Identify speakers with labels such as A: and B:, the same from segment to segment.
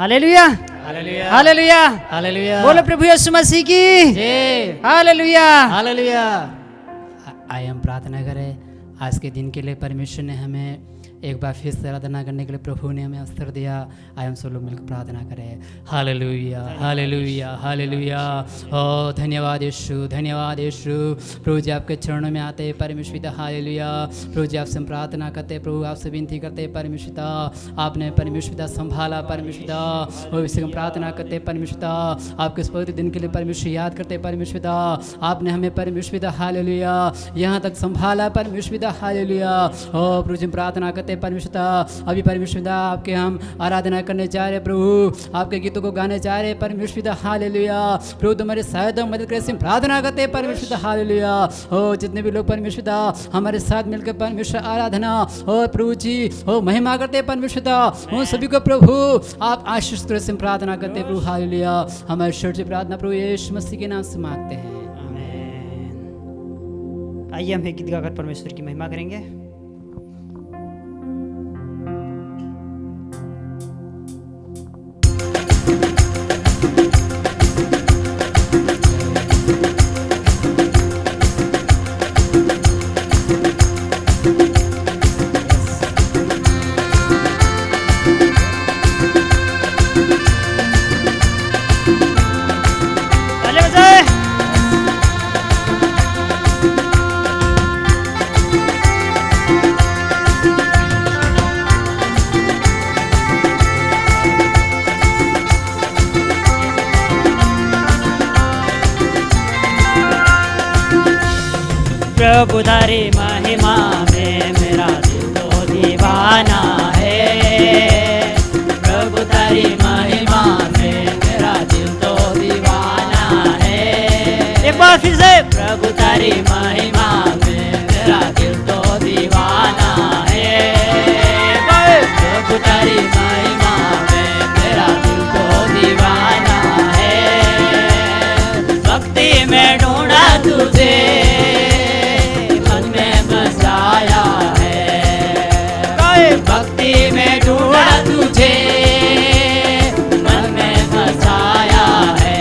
A: Hallelujah
B: hallelujah
A: hallelujah
B: hallelujah
A: बोलो प्रभु यीशु मसीह की
B: जय
A: हालेलुया
B: हालेलुया। आइए हम प्रार्थना करें। आज के दिन के लिए परमेश्वर ने हमें एक बार फिर से आराधना करने के लिए प्रभु ने हमें अवसर दिया। आइए हम सब लोग मिलकर प्रार्थना करें। Hallelujah hallelujah hallelujah. ओ धन्यवाद यीशु, धन्यवाद यीशु। प्रभु जी आपके चरणों में आते हैं परमेश्वर पिता। हालेलुया। प्रभु जी आपसे हम प्रार्थना करते हैं, प्रभु आपसे विनती करते हैं परमेश्वर पिता। आपने परमेश्वर पिता संभाला परमेश्वर पिता, और इससे हम प्रार्थना करते हैं परमेश्वर पिता। आपके इस पवित्र दिन के लिए परमेश्वर याद करते हैं परमेश्वर पिता। आपने हमें परमेश्वर पिता हालेलुया यहाँ तक संभाला परमेश्वर पिता। हालेलुया। ओ प्रभु जी प्रार्थना करते परमेश्वर पिता। अभी परमेश्वर पिता आपके हम आराधना करने जा रहे प्रभु, आपके गीतों को गाने जा रहे परमेश्वर पिता। हालेलुया। प्रभु तुम्हारे सहायता मदद करे से प्रार्थना करते हैं परमेश्वर पिता। हालेलुया। ओ जितने भी लोग परमेश्वर पिता हमारे साथ मिलकर परमेश्वर आराधना और प्रभु जी ओ महिमा करते हैं परमेश्वर पिता, उन सभी को प्रभु आप आशीष करे से प्रार्थना करते हैं प्रभु। हालेलुया। हमारे ईश्वर से प्रार्थना प्रभु यीशु मसीह के नाम से मांगते हैं, आमीन।
A: आइए हम एक गीत गाकर परमेश्वर की महिमा करेंगे।
C: प्रभु तारी महिमा में मेरा दिल तो दीवाना है। प्रभु तारी महिमा में मेरा दिल तो दीवाना है। एक बार फिर से, प्रभु तारी महिमा में मेरा दिल तो दीवाना है। प्रभु तारी महिमा में मेरा दिल तो दीवाना है। भक्ति में ढूंढा तुझे, भक्ति में ढूंढा तुझे, मन में बसाया है।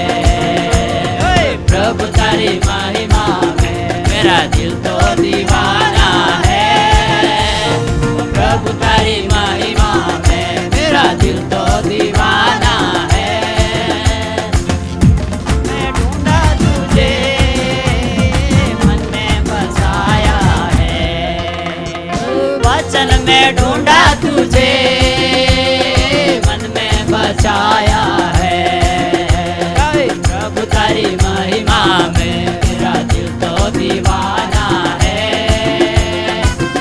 C: प्रभु तारी महिमा में मेरा दिल तो दीवाना है। प्रभु तारी महिमा में मेरा दिल तो दीवाना है। मैं ढूंढा तुझे, मन में बसाया है। वचन में ढूंढा तुझे, मन में बचाया है। प्रभु तारी महिमा में मेरा दिल तो दीवाना है।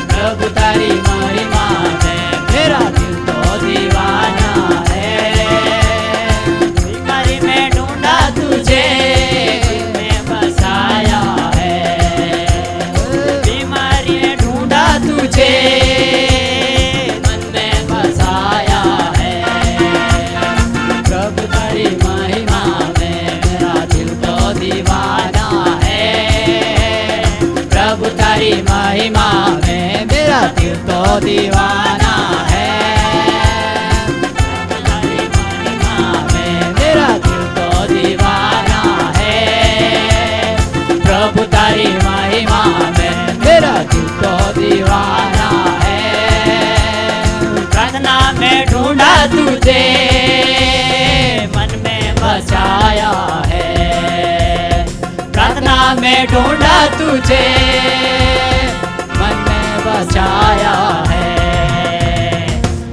C: प्रभु तारी महिमा में मेरा दिल तो दीवाना है। बीमारी में ढूंढा तुझे, में बसाया है। बीमारी में ढूंढा तुझे, महिमा में मेरा दिल तो दीवाना है। महिमा में मेरा दिल तो दीवाना है। प्रभु तारी महिमा में मेरा दिल तो दीवाना है। प्रार्थना में ढूंढा तुझे, मन में बचाया है। प्रार्थना में ढूंढा तुझे, बचाया है।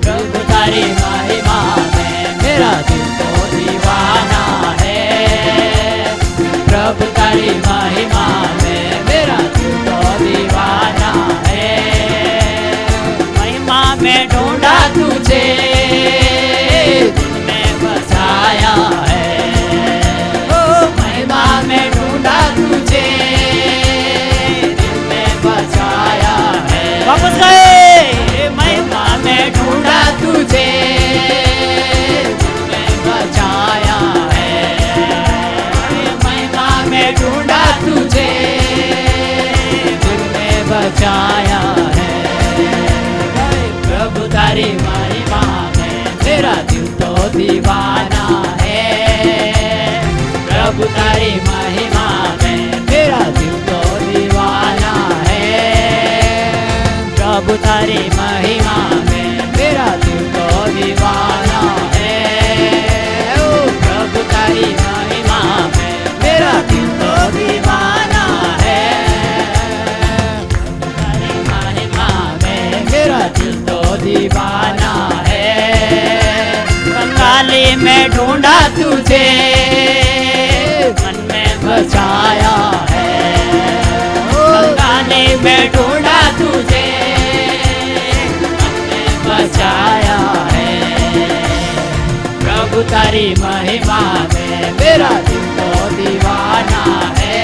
C: प्रभु तारी महिमा में मेरा दिल तो दीवाना है। प्रभु तारी महिमा में मेरा दिल तो दीवाना है। महिमा में ढूंढा तुझे, दिल में बसाया है। ओ महिमा में ढूंढा तुझे, दिल में बसाया है। वापस गए, महिमा में ढूंढा तुझे, दिल में बचाया है। महिमा में ढूंढा तुझे, दिल में बचाया है। प्रभु तारी महिमा में मेरा दिल तो दीवाना प्रभु तारी महिमा में मेरा दिल तो दीवाना है। प्रभु तारी महिमा में मेरा दिल तो दीवाना है। ओ प्रभु तारी महिमा में मेरा दिल तो दीवाना है। प्रभु तारी महिमा में मेरा दिल तो दीवाना है। कंगाली में ढूंढा तुझे, मन में बचाया है। कंगाली में ढूंढा तुझे, मन में बचाया है। प्रभु तारी महिमा में मेरा दिल तो दीवाना है।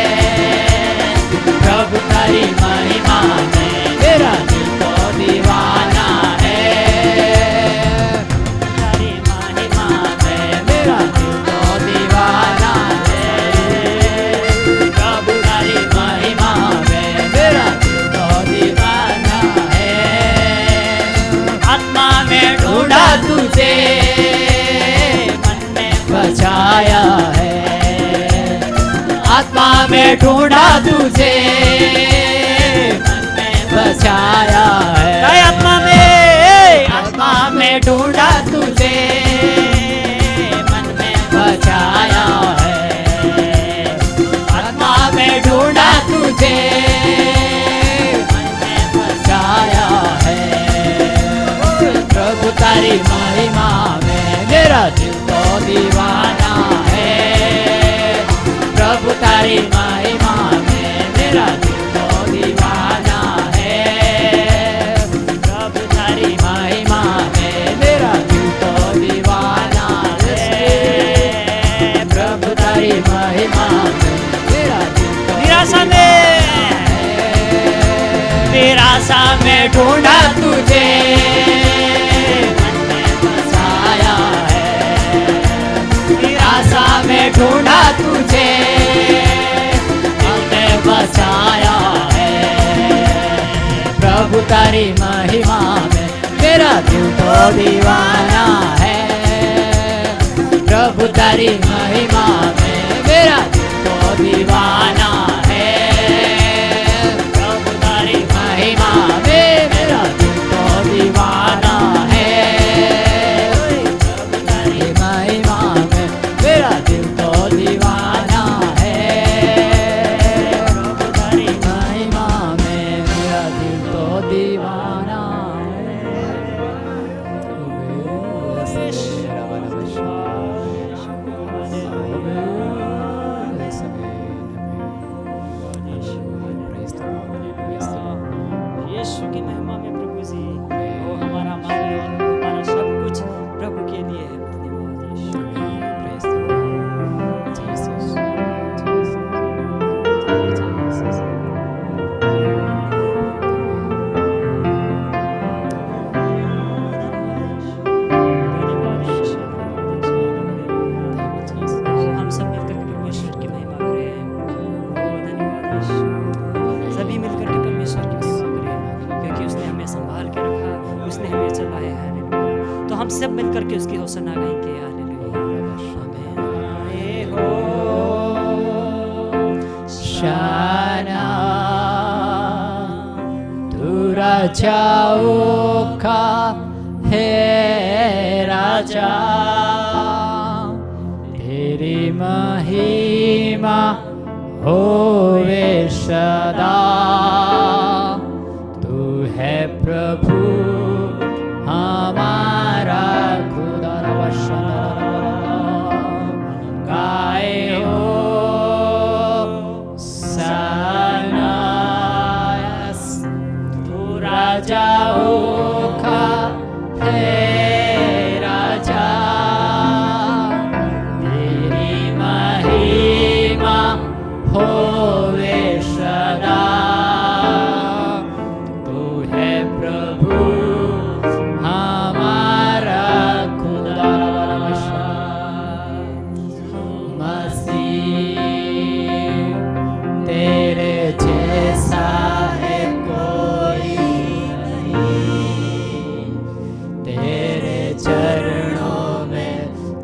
C: प्रभु तारी महिमा में मेरा दिल तो दीवाना है। तारी महिमा में मेरा दिल तो दीवाना है। प्रभु तारी महिमा में मेरा दिल तो दीवाना है। आत्मा में ढूंढा तुझे, मन में बचाया है। आत्मा में ढूंढा तुझे, मन में बचाया है। आत्मा में ढूंढा तुझे, मन में बचाया है। आत्मा में ढूंढा तुझे, मन में बचाया है। प्रभु तारी महिमा में मेरा दिल तो दीवाना है। प्रभु तारी महिमा में मेरा दिल तो दीवाना है। प्रभु तारी महिमा में मेरा दिल तो दीवाना है। प्रभु तारी महिमा में मेरा दिल तो निराशा में ढूंढा तुझे, मन में बसाया है। निराशा में ढूंढा तुझे, मन में बसाया है। प्रभु तारी महिमा में मेरा दिल तो दीवाना है। प्रभु तारी महिमा में मेरा दिल तो दीवाना है। प्रभु तारी महिमा में मेरा दिल तो दीवाना है। प्रभु तारी महिमा में मेरा दिल तो दीवाना है। प्रभु तारी महिमा में मेरा दिल तो दीवाना
A: यीशु की महिमा में प्रभु जी, वो हमारा मालिक और हमारा सब कुछ प्रभु के लिए है। धन्यवाद यीशु। हम सब मिलकर के परमेश्वर की महिमा करें। ओ धन्यवाद यीशु। सभी मिलकर के परमेश्वर की महिमा करें, क्योंकि उसने हमें संभाल के रखा, उसने हमें चलाया है। हालेलुया। तो हम सब मिलकर के उसकी होसना गाएंगे। हालेलुया। आए हो
C: शाना तू राजाओं का है राजा। तेरी महिमा होवे सदा। तू है प्रभु हमारा खुदा। गाए हो सनायस तू राजाओं का है राजा। तेरी महिमा होवे सदा। तू है प्रभु हमारा खुदा। मसीह तेरे जैसा है कोई नहीं। तेरे चरणों में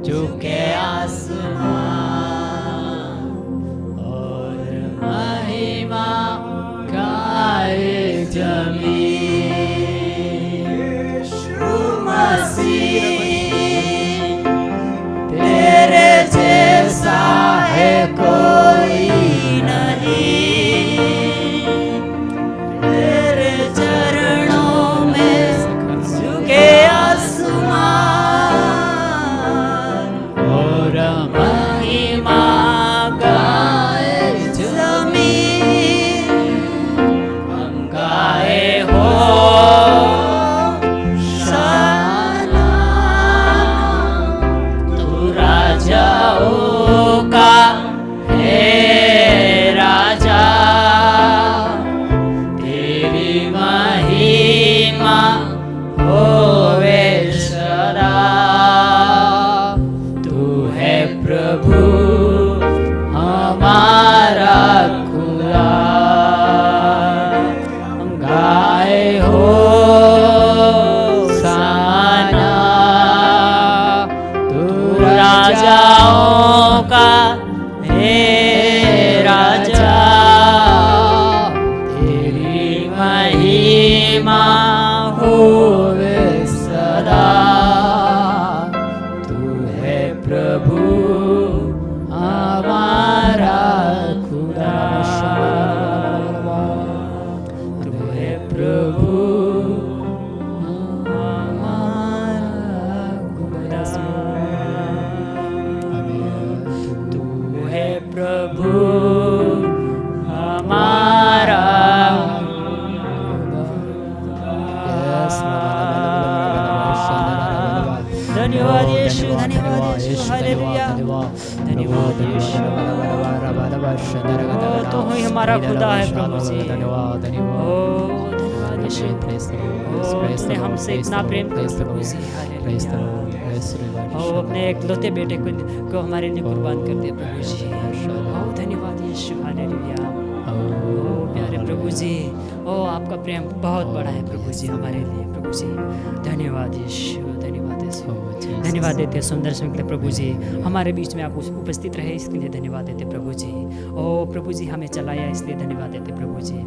C: झुके आसमान।
A: तो ही हमारा खुदा है प्रभु जी।
B: धन्यवाद
A: ओ धन्यवाद यीशु। ओ तूने हमसे इतना प्रेम किया प्रभु जी। हालेलुया। ओ अपने एकलौते बेटे को हमारे लिए कुर्बान कर दिया प्रभु जी। ओ धन्यवाद यीशु। हालेलुया। ओ प्यारे प्रभु जी, ओ आपका प्रेम बहुत बड़ा है प्रभु जी हमारे लिए प्रभु जी। धन्यवाद यीशु, धन्यवाद यीशु। धन्यवाद देते हैं सुंदर समय के लिए प्रभु जी, हमारे बीच में आप उपस्थित रहे इसके लिए धन्यवाद देते प्रभु जी। ओ प्रभु जी हमें चलाया इसलिए धन्यवाद देते प्रभु जी।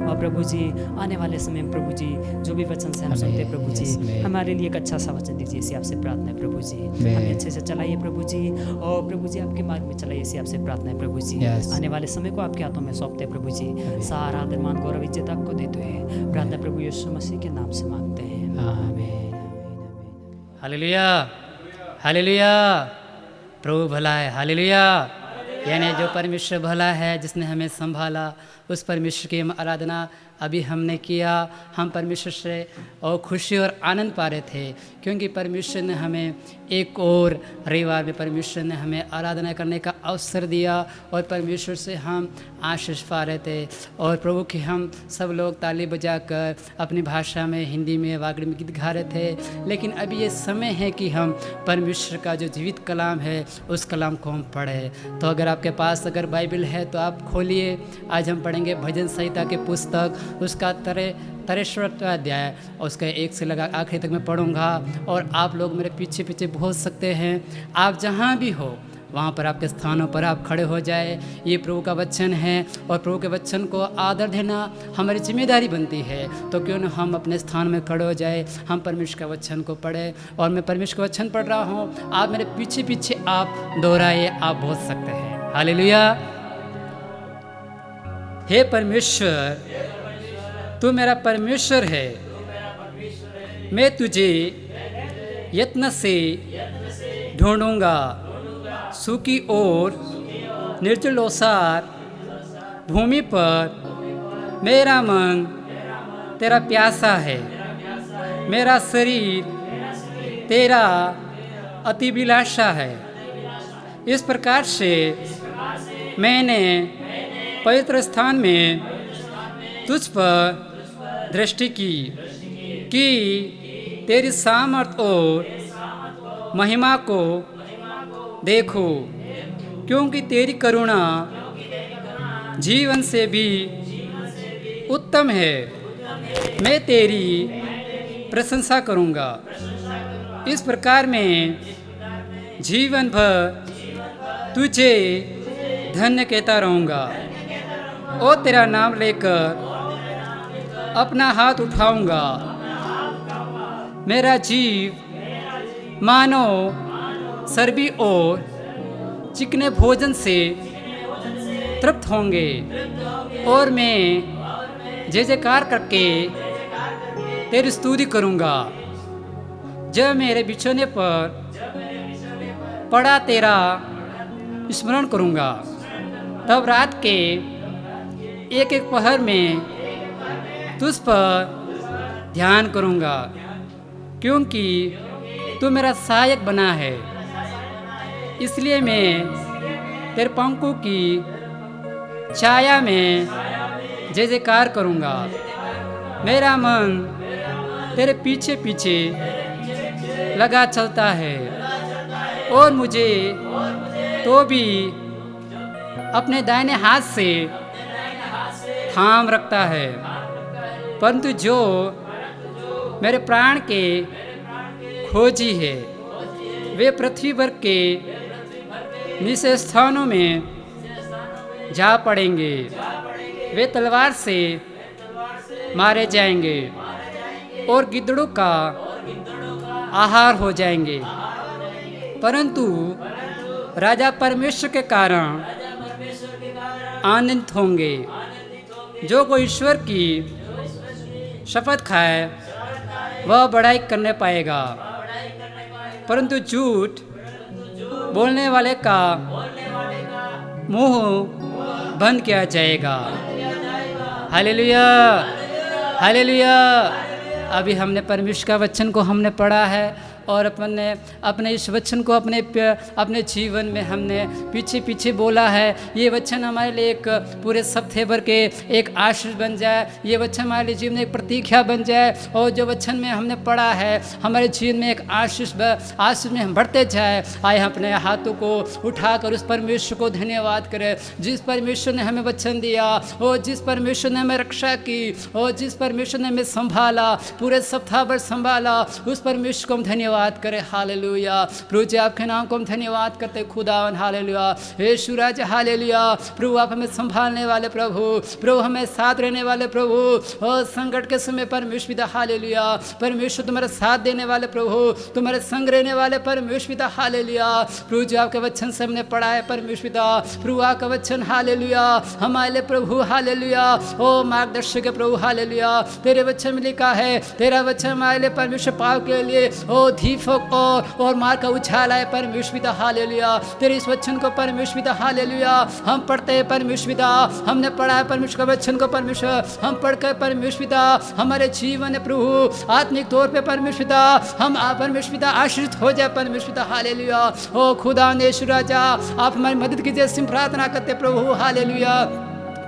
A: और प्रभु जी आने वाले समय में प्रभु जी जो भी वचन से हम सुनते हैं प्रभु जी, हमारे लिए एक अच्छा सा वचन दीजिए, इसे आपसे प्रार्थना है प्रभु जी। हमें अच्छे से चलाइए प्रभु जी, और प्रभु जी आपके मार्ग में चलाइए, इसे आपसे प्रार्थना है प्रभु जी। आने वाले समय को आपके हाथों में सौंपते हैं प्रभु जी। सारा आदर मान गौरव इज्जत आपको देते हैं, प्रार्थना प्रभु यीशु मसीह के नाम से मांगते हैं, आमीन।
B: Hallelujah, hallelujah. प्रभु भला है, हालेलुया। यानी जो परमेश्वर भला है, जिसने हमें संभाला, उस परमेश्वर की हम आराधना अभी हमने किया। हम परमेश्वर से और खुशी और आनंद पा रहे थे, क्योंकि परमेश्वर ने हमें एक और रविवार में परमेश्वर ने हमें आराधना करने का अवसर दिया, और परमेश्वर से हम आशीष पा रहे थे। और प्रभु की हम सब लोग ताली बजाकर अपनी भाषा में, हिंदी में, वागड़ी में गीत गा रहे थे। लेकिन अभी ये समय है कि हम परमेश्वर का जो जीवित कलाम है, उस कलाम को हम पढ़ें। तो अगर आपके पास अगर बाइबल है तो आप खोलिए। आज हम पढ़ेंगे भजन संहिता के पुस्तक, उसका 63वां अध्याय, और उसका 1 से लगा आखिरी तक मैं पढ़ूंगा, और आप लोग मेरे पीछे पीछे बोल सकते हैं। आप जहाँ भी हो वहाँ पर आपके स्थानों पर आप खड़े हो जाए। ये प्रभु का वचन है, और प्रभु के वचन को आदर देना हमारी जिम्मेदारी बनती है। तो क्यों न हम अपने स्थान में खड़े हो जाए, हम परमेश्वर का वचन को पढ़े। और मैं परमेश्वर का वचन पढ़ रहा हूँ, आप मेरे पीछे पीछे आप दोहराइए, आप बोल सकते हैं। हालेलुया। हे परमेश्वर, तू मेरा परमेश्वर है, मैं तुझे यत्न से ढूंढूंगा। सूखी और निर्जल ओसार भूमि पर मेरा मन तेरा प्यासा है, मेरा शरीर तेरा अतिभिलाषा है। इस प्रकार से मैंने पवित्र स्थान में तुझ पर दृष्टि की कि तेरी सामर्थ और महिमा को देखो, क्योंकि तेरी करुणा जीवन से भी उत्तम है। मैं तेरी प्रशंसा करूँगा। इस प्रकार मैं जीवन भर तुझे धन्य कहता रहूँगा, और तेरा नाम लेकर अपना हाथ उठाऊंगा। मेरा जीव मानो सर्दी और चिकने भोजन से तृप्त होंगे, और मैं जय जयकार करके तेरी स्तुति करूंगा। जब मेरे बिछौने पर पड़ा तेरा स्मरण करूंगा, तब रात के एक एक पहर में तुझ पर ध्यान करूंगा, क्योंकि तू मेरा सहायक बना है। इसलिए मैं तेरे पंखों की छाया में जय जयकार करूंगा। मेरा मन तेरे पीछे पीछे लगा चलता है, और मुझे तो भी अपने दाहिने हाथ से थाम रखता है। परंतु जो मेरे प्राण के खोजी है, वे पृथ्वी भर के निश्चय स्थानों में जा पड़ेंगे। वे तलवार से मारे जाएंगे और गिद्धड़ों का आहार हो जाएंगे। परंतु राजा परमेश्वर के कारण आनंदित होंगे। जो कोई ईश्वर की शपथ खाए वह बड़ाई करने पाएगा, परंतु झूठ बोलने वाले का मुंह बंद किया जाएगा। Hallelujah, hallelujah. अभी हमने परमेश्वर का वचन को हमने पढ़ा है, और अपने इस वचन को अपने जीवन में हमने पीछे पीछे बोला है। ये वचन हमारे लिए एक पूरे सप्ताह भर के एक आशीष बन जाए, ये वचन हमारे जीवन में एक प्रतीक्षा बन जाए, और जो वचन में हमने पढ़ा है हमारे जीवन में एक आशीष में हम बढ़ते जाए। आए हम अपने हाथों को उठाकर उस परमेश्वर को धन्यवाद करें जिस परमेश्वर ने हमें वचन दिया, और जिस परमेश्वर ने हमें रक्षा की, और जिस परमेश्वर ने हमें संभाला, पूरे सप्ताह भर संभाला, उस परमेश्वर को हम धन्यवाद करें। हालेलुया। प्रभु जी आपके नाम को हम धन्यवाद करते खुदावन। हालेलुया। यीशु राजा। हालेलुया। प्रभु आप हमें संभालने वाले प्रभु हमें साथ रहने वाले प्रभु, और संकट के समय परमेश्वर पिता। हालेलुया। परमेश्वर तुम्हारे साथ देने वाले प्रभु, तुम्हारे संग रहने वाले परमेश्वर पिता। हालेलुया। प्रभु जी आपके वचन से हमने पढ़ा है परमेश्वर पिता, प्रभु आपका वचन हालेलुया हमारे लिए प्रभु। हालेलुया। ओ मार्गदर्शक प्रभु। हालेलुया। तेरे वचन में लिखा है, तेरा वचन हमारे लिए परमेश्वर पाप के लिए ओ दीपक और मार्ग का उछाला है परमेश्वर पिता। हालेलुया। तेरे इस वचन को परमेश्वर पिता। हालेलुया। हम पढ़ते हैं परमेश्वर पिता, हमने पढ़ा है परमेश्वर का वचन को परमेश्वर, हम पढ़कर परमेश्वर पिता हमारे जीवन है प्रभु आत्मिक तौर पे परमेश्वर पिता हम परमेश्वर पिता आश्रित हो जाए परमेश्वर पिता। हालेलुया। ओ खुदा यीशु राजा आप हमारी मदद कीजिए, सिम प्रार्थना करते प्रभु। हालेलुया।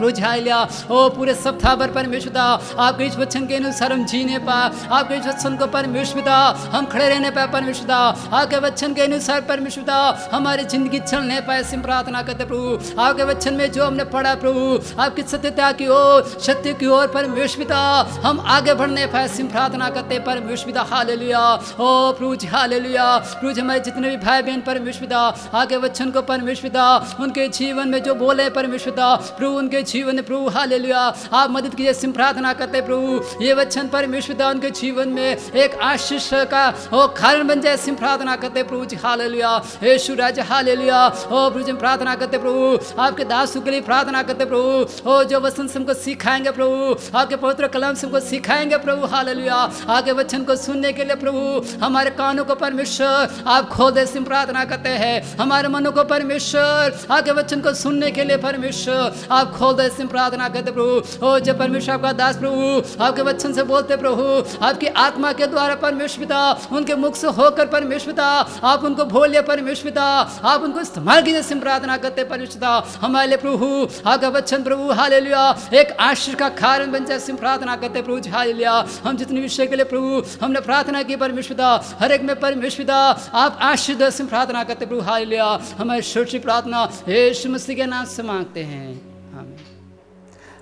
B: हालेलुया। ओ पूरे सप्ताह भर परमेश्वर पिता आपके इस वचन के अनुसार हम जीने पाए, आपके इस वचन को परमेश्वर पिता हम खड़े रहने पाए परमेश्वर पिता, आपके वचन के अनुसार परमेश्वर पिता हमारी जिंदगी चलने पाए, सिम प्रार्थना करते प्रभु। आपके वचन में जो हमने पढ़ा प्रभु आपकी सत्यता की ओर, सत्य की ओर परमेश्वर पिता हम आगे बढ़ने पाए, सिम प्रार्थना करते परमेश्वर पिता। हालेलुया। ओ प्रभु जी। हालेलुया। प्रभु जी हमारे जितने भी भाई बहन परमेश्वर पिता आगे वचन को परमेश्वर पिता उनके जीवन में जो बोले परमेश्वर पिता प्रभु उनके जीवन प्रभु। हालेलुया। आप मदद कीजिए, सिम प्रार्थना करते प्रभु ये वचन परमेश्वर पिता उनके जीवन में एक आशीष का ओ कारण बन जाए, सिम प्रार्थना करते प्रभु जी। हालेलुया। यीशु राजा। हालेलुया। ओ प्रभु जी प्रार्थना करते प्रभु आपके दासों के लिए प्रार्थना करते प्रभु, ओ जो वचन हमको सिखाएंगे प्रभु आपके पवित्र कलाम से हमको सिखाएंगे प्रभु। हालेलुया। आगे वचन को सुनने के लिए प्रभु हमारे कानों को परमेश्वर आप खोल दे, सिम प्रार्थना करते हैं हमारे मनों को परमेश्वर आगे वचन को सुनने के लिए परमेश्वर आप खोल दे, सिम प्रार्थना करते प्रभु। ओ जब परमेश्वर आपका दास प्रभु आपके वचन से बोलते प्रभु आपकी आत्मा के द्वारा परमेश्वर पिता उनके मुख से होकर परमेश्वर पिता आप उनको बोलिए परमेश्वर पिता आप उनको इस्तेमाल कीजिए, सिम प्रार्थना करते परमेश्वर पिता हमारे लिए प्रभु आपका वचन प्रभु। हालेलुया। एक आशीष का कारण बन जाए, सिम प्रार्थना करते प्रभु जी। हालेलुया। हम जितने विषय के लिए प्रभु हमने प्रार्थना की परमेश्वर पिता हर एक में परमेश्वर पिता आप आशीष दे, सिम प्रार्थना करते प्रभु। हालेलुया। हमारी छोटी प्रार्थना यीशु मसीह के नाम से मांगते हैं, आमीन।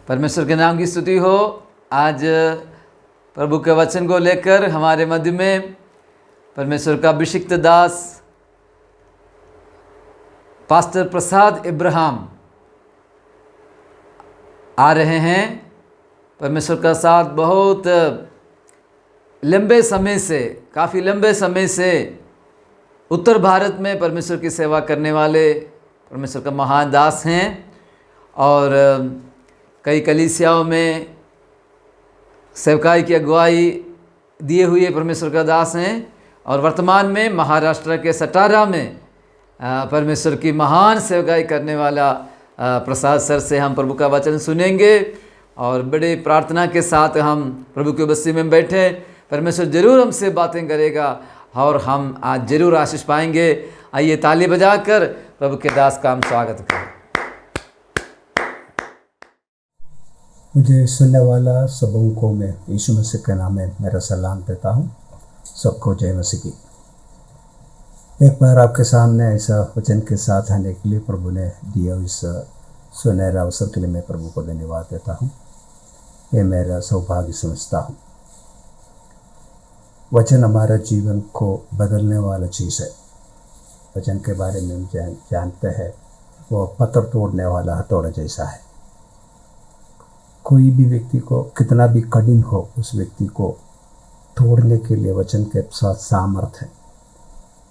D: परमेश्वर के नाम की स्तुति हो। आज प्रभु के वचन को लेकर हमारे मध्य में परमेश्वर का अभिषिक्त दास पास्टर प्रसाद इब्राहिम आ रहे हैं। परमेश्वर का साथ बहुत लंबे समय से, काफ़ी लंबे समय से उत्तर भारत में परमेश्वर की सेवा करने वाले परमेश्वर का महान दास हैं, और कई कलीसियाओं में सेवकाई की अगुवाई दिए हुए परमेश्वर का दास हैं, और वर्तमान में महाराष्ट्र के सटारा में परमेश्वर की महान सेवकाई करने वाला प्रसाद सर से हम प्रभु का वचन सुनेंगे, और बड़े प्रार्थना के साथ हम प्रभु की उपस्थिति में बैठे। परमेश्वर जरूर हमसे बातें करेगा और हम आज जरूर आशीष पाएंगे। आइए ताली बजाकर प्रभु के दास का हम स्वागत करें।
E: मुझे सुनने वाला सबों को मैं यीशु मसीह के नाम में मेरा सलाम देता हूँ। सबको जय मसीह की। एक बार आपके सामने ऐसा वचन के साथ आने के लिए प्रभु ने दिया इस सुनहरे अवसर के लिए मैं प्रभु को धन्यवाद देता हूँ। ये मेरा सौभाग्य समझता हूँ। वचन हमारा जीवन को बदलने वाला चीज़ है। वचन के बारे में हम जानते हैं वो पत्थर तोड़ने वाला हथौड़ा जैसा है। कोई भी व्यक्ति को कितना भी कठिन हो, उस व्यक्ति को तोड़ने के लिए वचन के साथ सामर्थ्य है।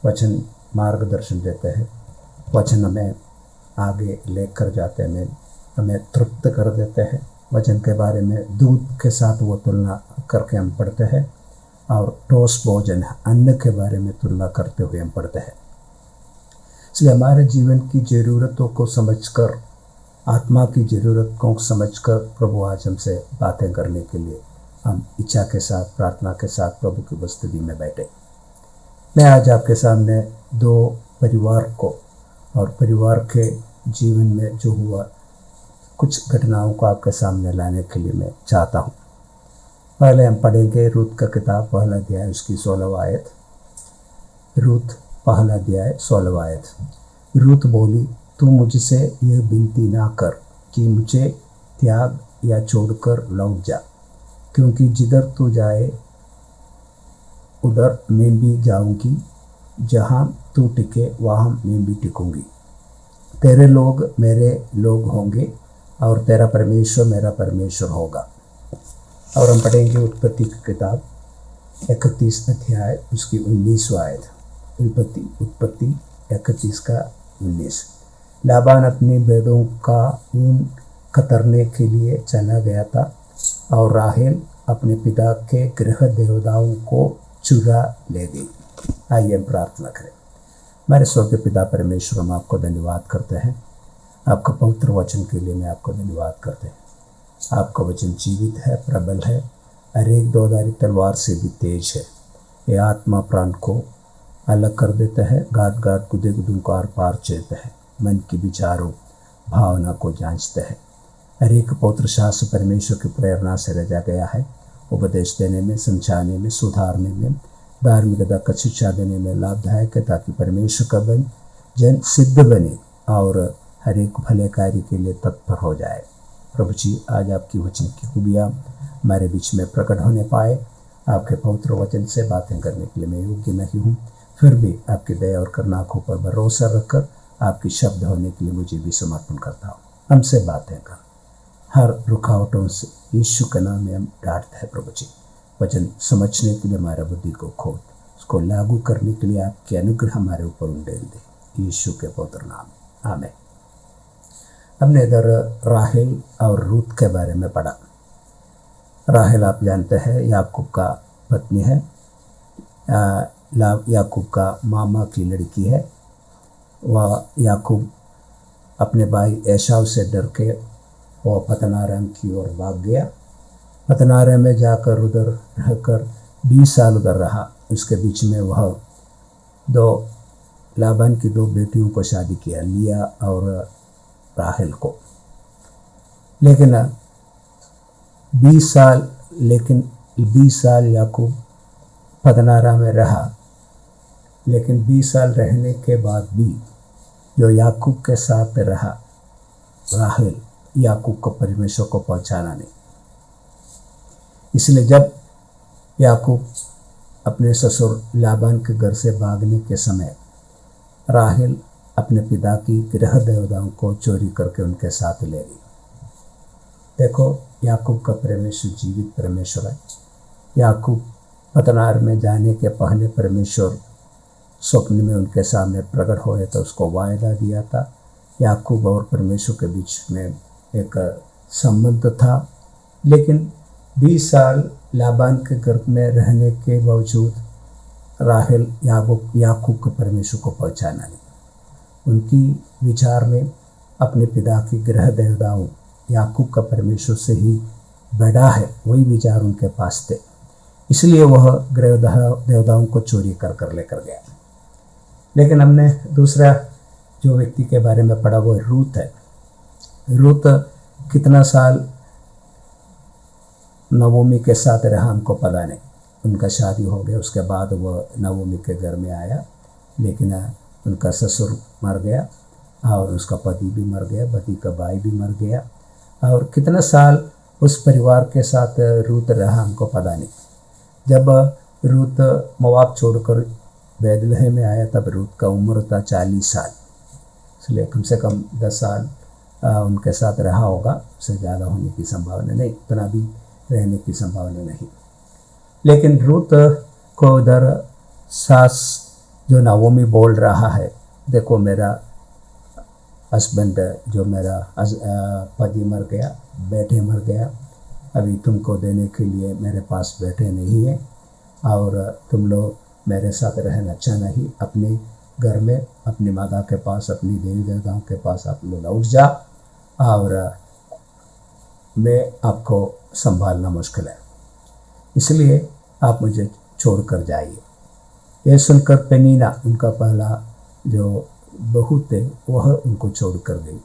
E: वचन मार्गदर्शन देते हैं, वचन हमें आगे लेकर जाते हैं, हमें तृप्त कर देते हैं। वचन के बारे में दूध के साथ वो तुलना करके हम पढ़ते हैं, और ठोस भोजन अन्न के बारे में तुलना करते हुए हम पढ़ते हैं। इसलिए हमारे जीवन की ज़रूरतों को समझकर, आत्मा की ज़रूरत को समझकर प्रभु आज हमसे बातें करने के लिए हम इच्छा के साथ, प्रार्थना के साथ प्रभु की उपस्थिति में बैठे। मैं आज आपके सामने दो परिवार को और परिवार के जीवन में जो हुआ कुछ घटनाओं को आपके सामने लाने के लिए मैं चाहता हूँ। पहले हम पढ़ेंगे रूत का किताब पहला अध्याय उसकी 16 आयत। रूत पहला अध्याय 16 आयत। रूत बोली, तू मुझसे यह विनती ना कर कि मुझे त्याग या छोड़कर लौट जा, क्योंकि जिधर तू जाए उधर मैं भी जाऊंगी, जहाँ तू टिके वहाँ मैं भी टिकूंगी। तेरे लोग मेरे लोग होंगे और तेरा परमेश्वर मेरा परमेश्वर होगा। और हम पढ़ेंगे उत्पत्ति की किताब 31 अध्याय उसकी 19 आयत। उत्पत्ति 31 का 19। लाबान अपनी भेड़ों का ऊन कतरने के लिए चला गया था और राहेल अपने पिता के गृह देवताओं को चुरा ले गई। आइए हम प्रार्थना करें। हमारे स्वर्गीय पिता परमेश्वर, हम आपको धन्यवाद करते हैं। आपका पवित्र वचन के लिए मैं आपको धन्यवाद करते हैं। आपका वचन जीवित है, प्रबल है, हर एक दोधारी तलवार से भी तेज है। ये आत्मा प्राण को अलग कर देता है, गाद गाद गुदे गुदों को आर पार चेरता है, मन की विचारों भावना को जांचता है। हर एक पवित्र शास्त्र परमेश्वर की प्रेरणा से रचा गया है। उपदेश देने में, समझाने में, सुधारने में, धार्मिकता का शिक्षा देने में लाभदायक है, ताकि परमेश्वर का जन सिद्ध बने और हर एक भले कार्य के लिए तत्पर हो जाए। प्रभु जी, आज आपकी वचन की खूबियाँ हमारे बीच में प्रकट होने पाए। आपके पवित्र वचन से बातें करने के लिए मैं योग्य नहीं हूँ, फिर भी आपकी दया और करुणा को पर भरोसा रखकर आपकी शब्द होने के लिए मुझे भी समर्पण करता हूँ। हमसे बातें कर, हर रुकावटों से यीशु के नाम में हम डांटते हैं। प्रभु जी, वचन समझने के लिए हमारा बुद्धि को खोल, उसको लागू करने के लिए आपके अनुग्रह हमारे ऊपर उंडेल दे, यीशु के पवित्र नाम, आमीन। हमने इधर राहेल और रूत के बारे में पढ़ा। राहेल आप जानते हैं याकूब का पत्नी है, याकूब का मामा की लड़की है। वह याकूब अपने भाई एसाव से डर के वह पतनाराम की ओर भाग गया। पतनाराम में जाकर उधर रहकर 20 साल उधर रहा। उसके बीच में वह लाबान की 2 बेटियों को शादी किया, लिया और राहेल को। लेकिन 20 साल याकूब पदनारा में रहा। लेकिन 20 साल रहने के बाद भी जो याकूब के साथ रहा, राहेल याकूब को परमेश्वर को पहचाना नहीं। इसलिए जब याकूब अपने ससुर लाबान के घर से भागने के समय राहेल अपने पिता की गृह देवताओं को चोरी करके उनके साथ ले गई। देखो, याकूब का परमेश्वर जीवित परमेश्वर है। याकूब पतनार में जाने के पहले परमेश्वर स्वप्न में उनके सामने प्रकट हुए तो उसको वायदा दिया था। याकूब और परमेश्वर के बीच में एक संबंध था। लेकिन 20 साल लाबान के घर में रहने के बावजूद राहेल याकूब के परमेश्वर को पहचाना नहीं। उनकी विचार में अपने पिता की गृह देवताओं याकूब का परमेश्वर से ही बड़ा है, वही विचार उनके पास थे। इसलिए वह गृह देवताओं को चोरी कर लेकर गया। लेकिन हमने दूसरा जो व्यक्ति के बारे में पढ़ा वो रूत है। रूत कितना साल नवोमी के साथ रहा हमको पता नहीं। उनका शादी हो गया, उसके बाद वह नवोमी के घर में आया। लेकिन उनका ससुर मर गया और उसका पति भी मर गया, पति का भाई भी मर गया। और कितना साल उस परिवार के साथ रूत रहा हमको पता नहीं। जब रूत मोआब छोड़कर बैतलहम में आया तब रूत का उम्र था 40 साल। इसलिए कम से कम 10 साल उनके साथ रहा होगा, उससे ज़्यादा होने की संभावना नहीं, इतना भी रहने की संभावना नहीं। लेकिन रूत को उधर सास जो नवोमी बोल रहा है, देखो मेरा हस्बैंड जो मेरा पति मर गया, बेटे मर गया, अभी तुमको देने के लिए मेरे पास बेटे नहीं है और तुम लोग मेरे साथ रहना अच्छा नहीं। अपने घर में अपनी माता के पास, अपनी देवी देवताओं के पास आप लोग लौट जा और मैं आपको संभालना मुश्किल है, इसलिए आप मुझे छोड़कर जाइए। ये सुनकर पेनीना उनका पहला जो बहू थे वह उनको छोड़ कर गई।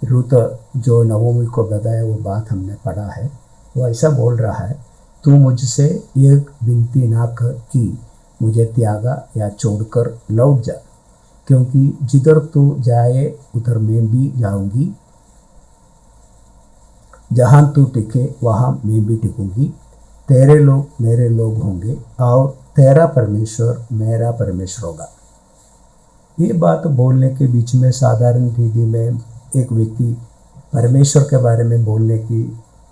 E: रूत जो नवोमी को बताया वो बात हमने पढ़ा है, वो ऐसा बोल रहा है, तू मुझसे एक विनती ना कर कि मुझे त्यागा या छोड़कर लौट जा, क्योंकि जिधर तू जाए उधर मैं भी जाऊंगी, जहाँ तू टिके वहाँ मैं भी टिकूंगी, तेरे लोग मेरे लोग होंगे और तेरा परमेश्वर मेरा परमेश्वर होगा। ये बात बोलने के बीच में साधारण रीति में एक व्यक्ति परमेश्वर के बारे में बोलने की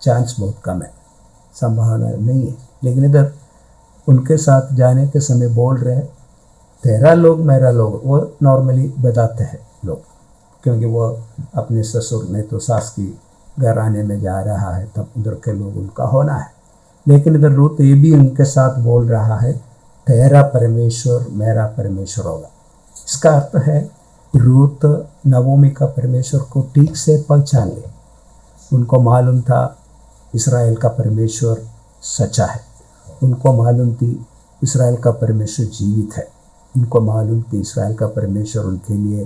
E: चांस बहुत कम है, संभावना नहीं है। लेकिन इधर उनके साथ जाने के समय बोल रहे तेरा लोग मेरा लोग, वो नॉर्मली बताते हैं लोग, क्योंकि वो अपने ससुर नहीं तो सास की घराने में जा रहा है, तब उधर के लोग उनका होना है। लेकिन इधर रूत ये भी उनके साथ बोल रहा है तेरा परमेश्वर मेरा परमेश्वर होगा। इसका अर्थ है रूत नवोमी का परमेश्वर को ठीक से पहचान ले। उनको मालूम था इस्राएल का परमेश्वर सच्चा है, उनको मालूम थी इस्राएल का परमेश्वर जीवित है, उनको मालूम थी इस्राएल का परमेश्वर उनके लिए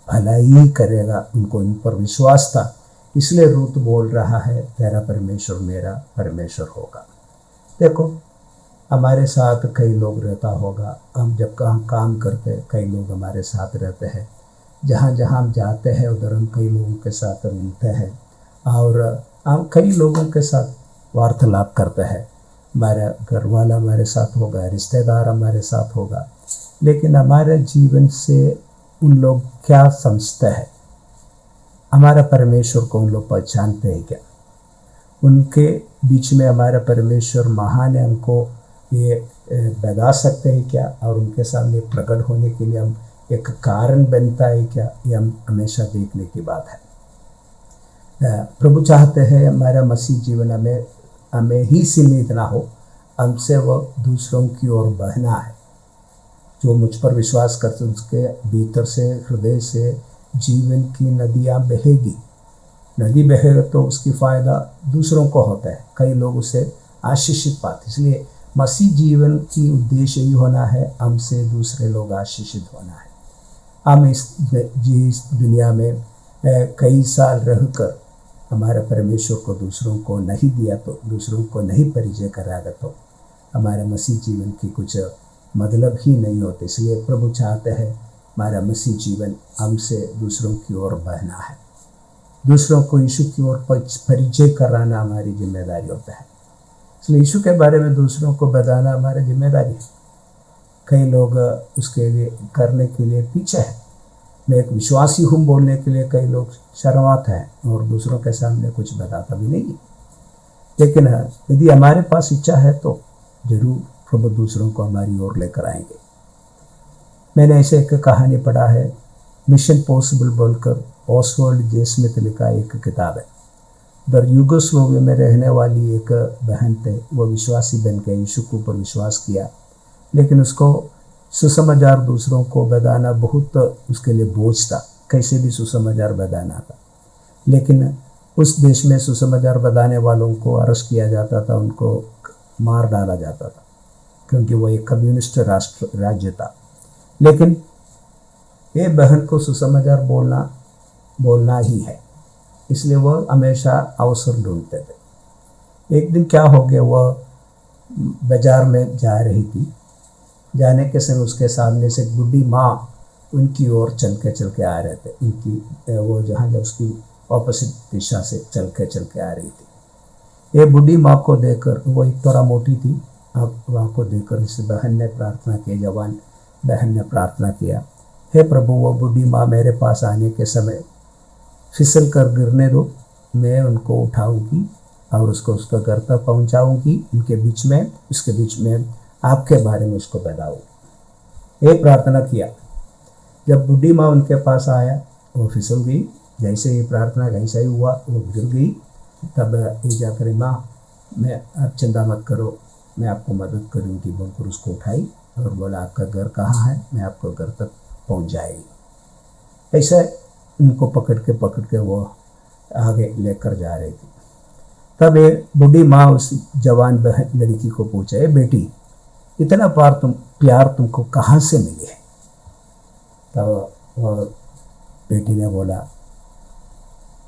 E: भलाई ही करेगा, उनको उन पर विश्वास था। इसलिए रूत बोल रहा है तेरा परमेश्वर मेरा परमेश्वर होगा। देखो हमारे साथ कई लोग रहता होगा, हम जब काम करते कई लोग हमारे साथ रहते हैं, जहाँ जहाँ हम जाते हैं उधर हम कई लोगों के साथ मिलते हैं और हम कई लोगों के साथ वार्तालाप करते हैं। हमारा घर वाला हमारे साथ होगा, रिश्तेदार हमारे साथ होगा, लेकिन हमारे जीवन से उन लोग क्या समझते हैं, हमारा परमेश्वर को उन लोग पहचानते हैं क्या, उनके बीच में हमारा परमेश्वर महान है, हमको ये बता सकते हैं क्या, और उनके सामने प्रकट होने के लिए हम एक कारण बनता है क्या, ये हम हमेशा देखने की बात है। प्रभु चाहते हैं हमारा मसीह जीवन हमें ही सीमित ना हो, हमसे वह दूसरों की ओर बहना है। जो मुझ पर विश्वास करते उसके भीतर से हृदय से जीवन की नदियाँ बहेगी। नदी बहेगा तो उसकी फ़ायदा दूसरों को होता है, कई लोग उसे आशीषित पाते। इसलिए मसीह जीवन की उद्देश्य ही होना है हमसे दूसरे लोग आशीषित होना है। हम इस दुनिया में कई साल रहकर हमारे परमेश्वर को दूसरों को नहीं दिया तो, दूसरों को नहीं परिचय कराया तो हमारे मसीह जीवन की कुछ मतलब ही नहीं होते। इसलिए प्रभु चाहते हैं हमारा मसीह जीवन हमसे दूसरों की ओर बहना है, दूसरों को यीशु की ओर परिचय कराना हमारी जिम्मेदारी होता है। इसलिए यीशु के बारे में दूसरों को बताना हमारी जिम्मेदारी है। कई लोग उसके लिए करने के लिए पीछे हैं। मैं एक विश्वासी हूँ बोलने के लिए कई लोग शर्माते हैं और दूसरों के सामने कुछ बताता भी नहीं। लेकिन यदि हमारे पास इच्छा है तो जरूर प्रभु दूसरों को हमारी ओर लेकर आएंगे। मैंने ऐसे एक कहानी पढ़ा है, मिशन पॉसिबल बोलकर ऑसवर्ल्ड जे स्मिथ लिखा एक किताब है। उधर यूगोस्लोविया में रहने वाली एक बहन थे, वो विश्वासी बन के यीशु के ऊपर विश्वास किया, लेकिन उसको सुसमाचार दूसरों को बताना बहुत उसके लिए बोझ था, कैसे भी सुसमाचार बताना था। लेकिन उस देश में सुसमाचार बताने वालों को अरेस्ट किया जाता था, उनको मार डाला जाता था, क्योंकि वो एक कम्युनिस्ट राज्य था। लेकिन ये बहन को सुसमाचार बोलना ही है, इसलिए वह हमेशा अवसर ढूंढते थे। एक दिन क्या हो गया, वह बाजार में जा रही थी, जाने के समय उसके सामने से एक बुढ़ी माँ उनकी ओर चल के आ रहे थे। उनकी वो जहाँ जब उसकी ऑपोजिट दिशा से चल के आ रही थी। ये बुढ़ी माँ को देखकर, वो एक थोड़ा मोटी थी, अब माँ को देखकर इस बहन ने प्रार्थना की, जवान बहन ने प्रार्थना किया, हे प्रभु वो बुढ़ी माँ मेरे पास आने के समय फिसल कर गिरने दो, मैं उनको उठाऊंगी और उसका घर तक पहुँचाऊँगी, उसके बीच में आपके बारे में उसको बताऊँ। ये प्रार्थना किया। जब बुढ़ी माँ उनके पास आया, वो फिसल गई। जैसे ये प्रार्थना ऐसा ही हुआ, वो गिर गई। तब ये जाकर माँ मैं आप चिंता मत करो, मैं आपको मदद करूँगी बोलकर उसको उठाई और बोला आपका घर कहाँ है, मैं आपको घर तक पहुँच जाएगी। ऐसे उनको पकड़ के वो आगे लेकर जा रही थी। तब ये बुढ़ी माँ उस जवान बहन लड़की को पूछा, बेटी इतना प्यार तुमको कहाँ से मिली है? तब वह बेटी ने बोला,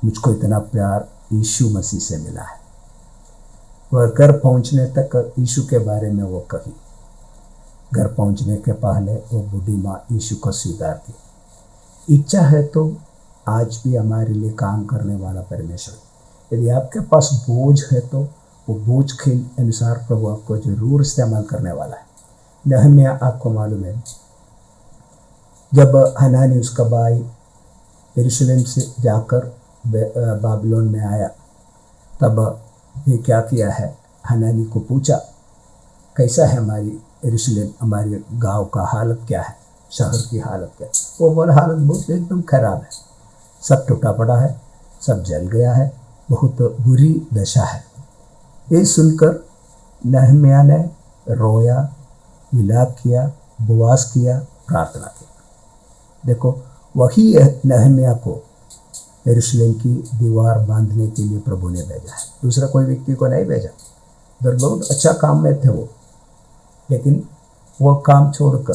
E: मुझको इतना प्यार यीशु मसीह से मिला है। वह घर पहुंचने तक यीशु के बारे में वो कही। घर पहुंचने के पहले वो बूढ़ी माँ यीशु को स्वीकार की। इच्छा है तो आज भी हमारे लिए काम करने वाला परमेश्वर, यदि आपके पास बोझ है तो वो बोझ के अनुसार प्रभु आपको जरूर इस्तेमाल करने वाला है। नहम्या, आपको मालूम है, जब हनानी उसका भाई यरूशलेम से जाकर बाबिलोन में आया, तब ये क्या किया है, हनानी को पूछा कैसा है हमारी यरूशलेम, हमारे गांव का हालत क्या है, शहर की हालत क्या है? वो बोला हालत बहुत एकदम खराब है, सब टूटा पड़ा है, सब जल गया है, बहुत बुरी दशा है। ये सुनकर नहम्या ने रोया, विलाप किया, उपवास किया, प्रार्थना की। देखो, वही नहम्या को यरूशलेम की दीवार बांधने के लिए प्रभु ने भेजा है, दूसरा कोई व्यक्ति को नहीं भेजा। उधर बहुत अच्छा काम में थे वो, लेकिन वह काम छोड़कर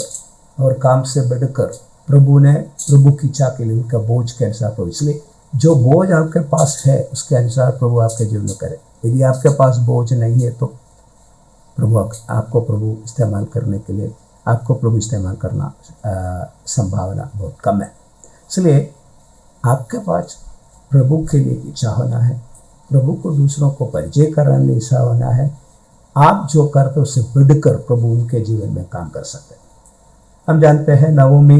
E: और काम से बढ़कर प्रभु की इच्छा के लिए, उनका बोझ के अनुसार प्रभु, इसलिए जो बोझ आपके पास है उसके अनुसार प्रभु आपके जीवन में करे। यदि आपके पास बोझ नहीं है तो प्रभु इस्तेमाल करने के लिए, आपको प्रभु इस्तेमाल करना संभावना बहुत कम है। इसलिए आपके पास प्रभु के लिए इच्छा होना है, प्रभु को दूसरों को परिचय कराने इच्छा होना है। आप जो करते उससे बढ़कर प्रभु उनके जीवन में काम कर सकते हैं। हम जानते हैं नवोमी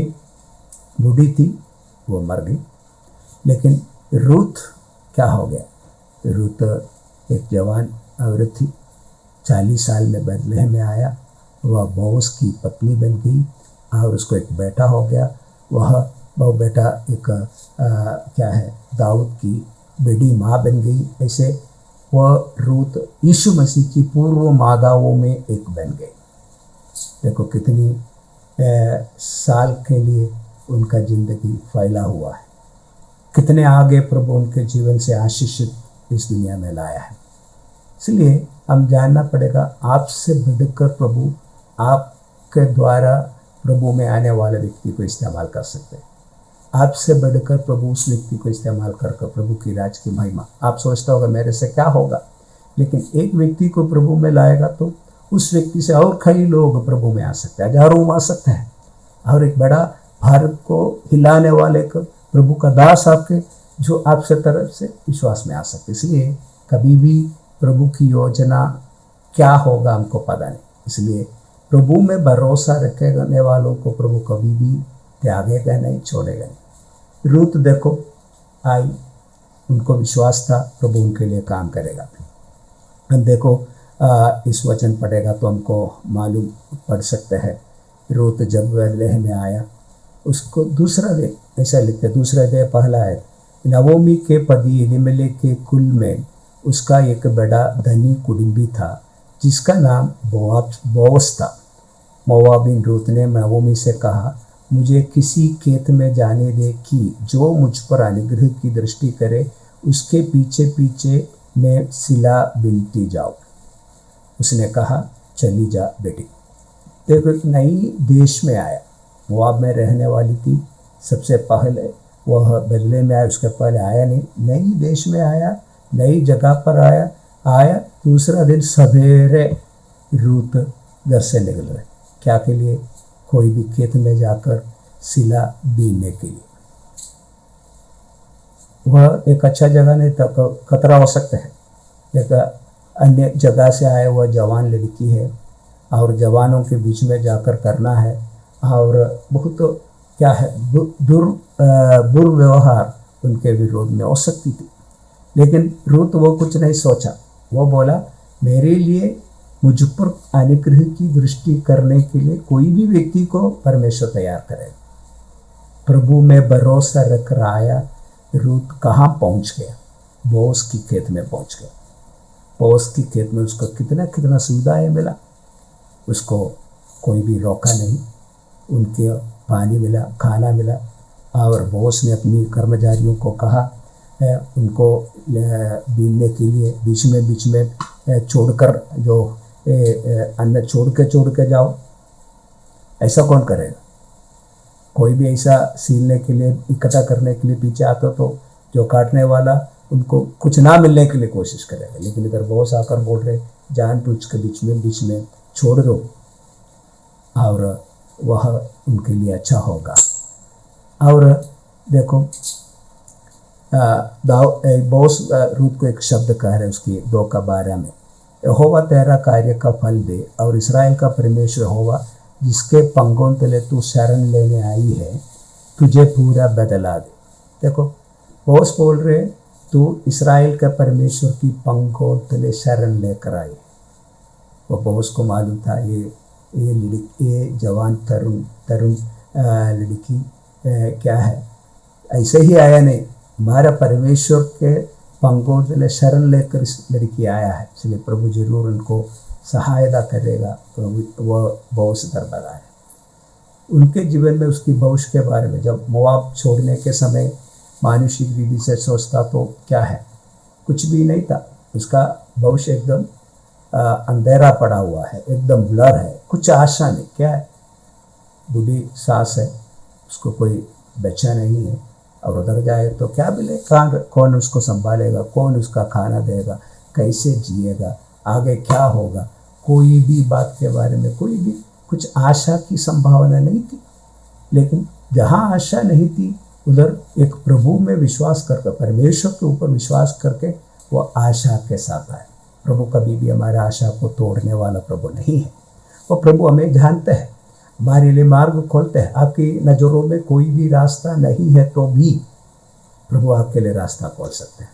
E: बूढ़ी थी, वो मर गई, लेकिन रूथ क्या हो गया? रूथ एक जवान औरत थी, 40 साल में बैतलहम में आया, वह बोअज की पत्नी बन गई और उसको एक बेटा हो गया। वह बेटा एक दाऊद की बेटी माँ बन गई। ऐसे वह रूथ यीशु मसीह की पूर्व माताओं में एक बन गई। देखो कितनी साल के लिए उनका जिंदगी फैला हुआ है, कितने आगे प्रभु उनके जीवन से आशीषित इस दुनिया में लाया है। इसलिए हम जानना पड़ेगा, आपसे बढ़कर प्रभु आपके द्वारा प्रभु में आने वाले व्यक्ति को इस्तेमाल कर सकते हैं। आपसे बढ़कर प्रभु उस व्यक्ति को इस्तेमाल कर प्रभु की राज की महिमा। आप सोचता होगा मेरे से क्या होगा, लेकिन एक व्यक्ति को प्रभु में लाएगा तो उस व्यक्ति से और कई लोग प्रभु में आ सकते हैं, हजारों आ सकते हैं, और एक बड़ा भारत को हिलाने वाले को प्रभु का दास आपके जो आपसे तरफ से विश्वास में आ सकते। इसलिए कभी भी प्रभु की योजना क्या होगा हमको पता नहीं, इसलिए प्रभु में भरोसा रखने वालों को प्रभु कभी भी त्यागेगा नहीं, छोड़ेगा नहीं। रूथ देखो आई, उनको विश्वास था प्रभु उनके लिए काम करेगा। हम देखो इस वचन पढ़ेगा तो हमको मालूम पड़ सकता है, रूथ जब बैतलहम में आया, उसको दूसरा दे ऐसा लिखते, दूसरा दे पहला है, नवोमी के पति एलीमेलेक के कुल में उसका एक बड़ा धनी कुटुंबी था जिसका नाम बोअज था। मोआबिन रूथ ने नवोमी से कहा, मुझे किसी खेत में जाने दे कि जो मुझ पर अनुग्रह की दृष्टि करे, उसके पीछे पीछे मैं सिला बिनती जाऊँ। उसने कहा, चली जा बेटी। देखो एक नई देश में आया, मोआब में रहने वाली थी, सबसे पहले वह बैतलहम में आया, उसके पहले आया नहीं, नई देश में आया, नई जगह पर आया। दूसरा दिन सवेरे रूथ घर से निकल रहे, क्या के लिए? कोई भी खेत में जाकर सिला बीनने के लिए। वह एक अच्छा जगह नहीं था, खतरा हो सकता है। एक अन्य जगह से आए वह जवान लड़की है और जवानों के बीच में जाकर करना है, और बहुत क्या है दुर्व्यवहार उनके विरोध में हो सकती थी। लेकिन रूथ वो कुछ नहीं सोचा, वो बोला, मेरे लिए मुझ पर अनुग्रह की दृष्टि करने के लिए कोई भी व्यक्ति को परमेश्वर तैयार करेगा। प्रभु में भरोसा रख रहा आया। रूथ कहाँ पहुँच गया? बोअज की खेत में पहुँच गया। बोअज की खेत में उसको कितना सुविधाएं मिला, उसको कोई भी रोका नहीं, उनके पानी मिला, खाना मिला, और बोअज ने अपनी कर्मचारियों को कहा उनको बीनने के लिए बीच में छोड़कर जो अन्न छोड़ के जाओ, ऐसा कौन करेगा? कोई भी ऐसा सीलने के लिए, इकट्ठा करने के लिए पीछे आता तो जो काटने वाला उनको कुछ ना मिलने के लिए कोशिश करेगा। लेकिन इधर बॉस आकर बोल रहे जानबूझ के बीच में छोड़ दो और वह उनके लिए अच्छा होगा। और देखो बॉस रूत को एक शब्द कह रहे उसकी 2:12 में, यहोवा तेरा कार्य का फल दे और इसराइल का परमेश्वर यहोवा जिसके पंगों तले तू शरण लेने आई है तुझे पूरा बदला दे। देखो बॉस बोल रहे तू इसराइल का परमेश्वर की पंगों तले शरण लेकर आई। वो बॉस को मालूम था ये जवान तरुण लड़की क्या है, ऐसे ही आया नहीं, हमारा परमेश्वर के पंगों तले शरण लेकर इस लड़की आया है, इसलिए प्रभु जरूर उनको सहायता करेगा। वह बॉस दरबार आया। उनके जीवन में उसकी भविष्य के बारे में, जब मोआब छोड़ने के समय मानुषिक विधि से सोचता तो क्या है, कुछ भी नहीं था। उसका भविष्य एकदम अंधेरा पड़ा हुआ है, एकदम ब्लर है, कुछ आशा नहीं। क्या है, बूढ़ी सास है, उसको कोई बच्चा नहीं है, और उधर जाए तो क्या मिले, कौन उसको संभालेगा, कौन उसका खाना देगा, कैसे जिएगा, आगे क्या होगा, कोई भी बात के बारे में कोई भी कुछ आशा की संभावना नहीं थी। लेकिन जहाँ आशा नहीं थी उधर एक प्रभु में विश्वास करके, परमेश्वर के ऊपर विश्वास करके वो आशा के साथ आए। प्रभु कभी भी हमारे आशा को तोड़ने वाला प्रभु नहीं है। वो प्रभु हमें जानते हैं, हमारे लिए मार्ग खोलते हैं। आपकी नज़रों में कोई भी रास्ता नहीं है तो भी प्रभु आपके लिए रास्ता खोल सकते हैं।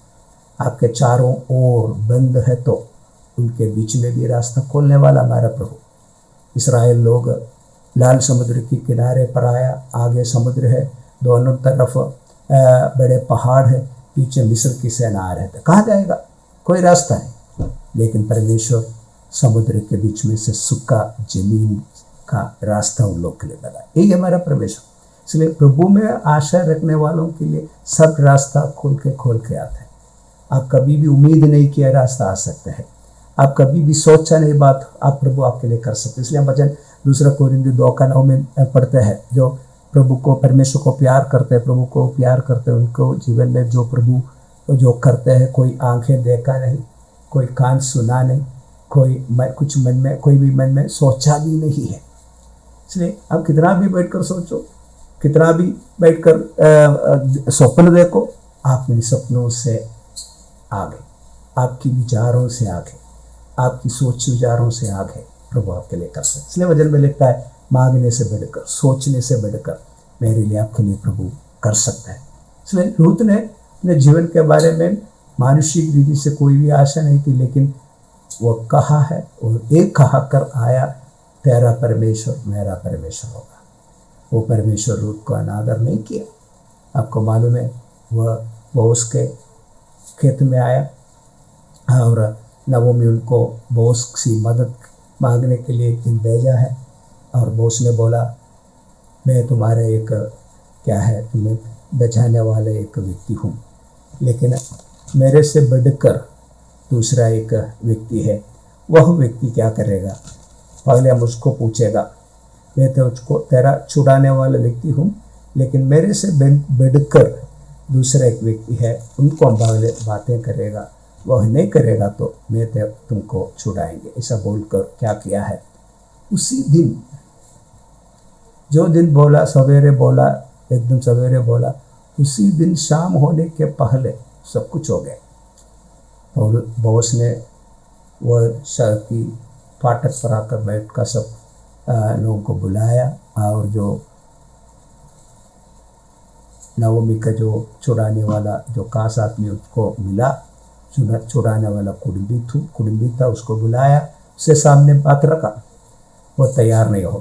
E: आपके चारों ओर बंद है तो उनके बीच में भी रास्ता खोलने वाला हमारा प्रभु। इस्राएल लोग लाल समुद्र के किनारे पर आया, आगे समुद्र है, दोनों तरफ बड़े पहाड़ है, पीछे मिस्र की सेना आ रहे थे, कहाँ जाएगा, कोई रास्ता नहीं। लेकिन परमेश्वर समुद्र के बीच में से सूखा जमीन का रास्ता उन लोग के लिए बनाया। यही हमारा परमेश्वर। इसलिए प्रभु में आशा रखने वालों के लिए सब रास्ता खोल के आते हैं। आप कभी भी उम्मीद नहीं किया रास्ता आ सकता है, आप कभी भी सोचा नहीं बात आप प्रभु आपके लिए कर सकते। इसलिए हम वचन 2 कोरिन्थियों 2:9 में पढ़ते हैं, जो प्रभु को, परमेश्वर को प्यार करते हैं, प्रभु को प्यार करते हैं, उनको जीवन में जो प्रभु जो करते हैं, कोई आंखें देखा नहीं, कोई कान सुना नहीं, कुछ मन में, कोई भी मन में सोचा भी नहीं है। इसलिए आप कितना भी बैठकर सोचो, कितना भी बैठकर स्वप्न देखो, आप इन सपनों से आगे, आपकी विचारों से आगे, आपकी सोच विचारों से आगे प्रभु आपके लिए कर सकते। इसलिए वचन में लिखता है, मांगने से बढ़कर, सोचने से बढ़कर मेरे लिए आपके लिए प्रभु कर सकता है। इसलिए रूत ने अपने जीवन के बारे में मानुषिक विधि से कोई भी आशा नहीं थी, लेकिन वो कहा है और एक कहा कर आया, तेरा परमेश्वर मेरा परमेश्वर होगा। वो परमेश्वर रूत को अनादर नहीं किया। आपको मालूम है, वो उसके खेत में आया और नवोमी उनको बोस की मदद मांगने के लिए एक दिन भेजा है, और बोस ने बोला, मैं तुम्हारे एक क्या है, तुम्हें बचाने वाले एक व्यक्ति हूँ, लेकिन मेरे से बढ़कर दूसरा एक व्यक्ति है। वह व्यक्ति क्या करेगा, पहले हम उसको पूछेगा, मैं तो उसको तेरा छुड़ाने वाला व्यक्ति हूँ, लेकिन मेरे से बढ़कर दूसरा एक व्यक्ति है, उनको हम पहले बातें करेगा, वह नहीं करेगा तो मैं तो तुमको छुड़ाएंगे। ऐसा बोलकर क्या किया है, उसी दिन, जो दिन बोला, सवेरे बोला, एकदम सवेरे बोला, उसी दिन शाम होने के पहले सब कुछ हो गया। और बॉस ने वह शहर की फाटक पर आकर बैठ कर सब लोगों को बुलाया, और जो नवमी का जो छुड़ाने वाला जो खास आदमी उसको मिला, छुड़ाने वाला कुड़ुंबी था, उसको बुलाया, उससे सामने बात रखा, वो तैयार नहीं हो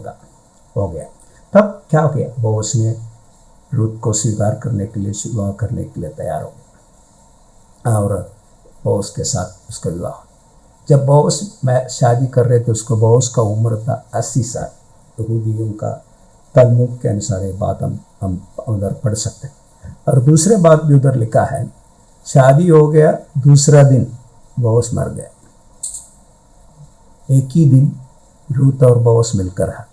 E: गया। तब क्या किया, बॉस ने रूत को स्वीकार करने के लिए, विवाह करने के लिए तैयार हो गया, और बॉस के साथ उसका विवाह। जब बॉस में शादी कर रहे थे, उसको बॉस का उम्र था 80 साल। यहूदियों का तलमुद के अनुसार ये बात हम उधर पढ़ सकते हैं। और दूसरे बात भी उधर लिखा है, शादी हो गया, दूसरा दिन बॉस मर गया। एक ही दिन रूत और बोअज मिलकर रहा,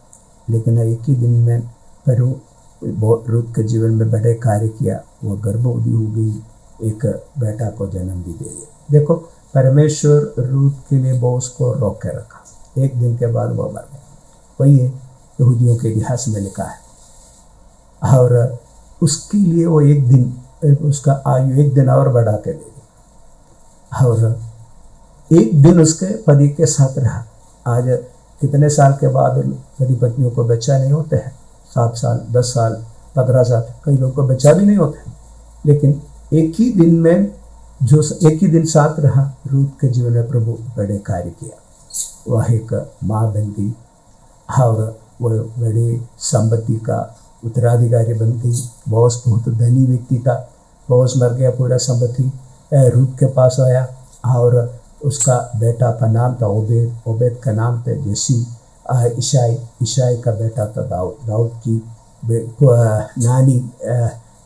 E: लेकिन एक ही दिन में फिर रूत के जीवन में बड़े कार्य किया। वो गर्भवती हो गई, एक बेटा को जन्म भी दे दिया। देखो, परमेश्वर रूत के लिए बोअज को रोक के रखा, एक दिन के बाद वो मर गया। वही है यहूदियों के इतिहास में लिखा है। और उसके लिए वो एक दिन, उसका आयु एक दिन और बढ़ा के दे दी, और एक दिन उसके पति के साथ रहा। आज कितने साल के बाद पति पत्नियों को बच्चा नहीं होते हैं, 7 साल, 10 साल, 15 साल, कई लोगों को बच्चा भी नहीं होता। लेकिन एक ही दिन में जो एक ही दिन साथ रहा, रूत के जीवन में प्रभु बड़े कार्य किया। वह एक माँ बन गई और वह बड़ी संपत्ति का उत्तराधिकारी बन गई। बोअज बहुत धनी व्यक्ति था, बोअज मर गया, पूरा संपत्ति रूत के पास आया, और उसका बेटा का नाम था ओबेद, ओबेद का नाम था जैसी, इशाई का बेटा था दाऊद, दाऊद की नानी,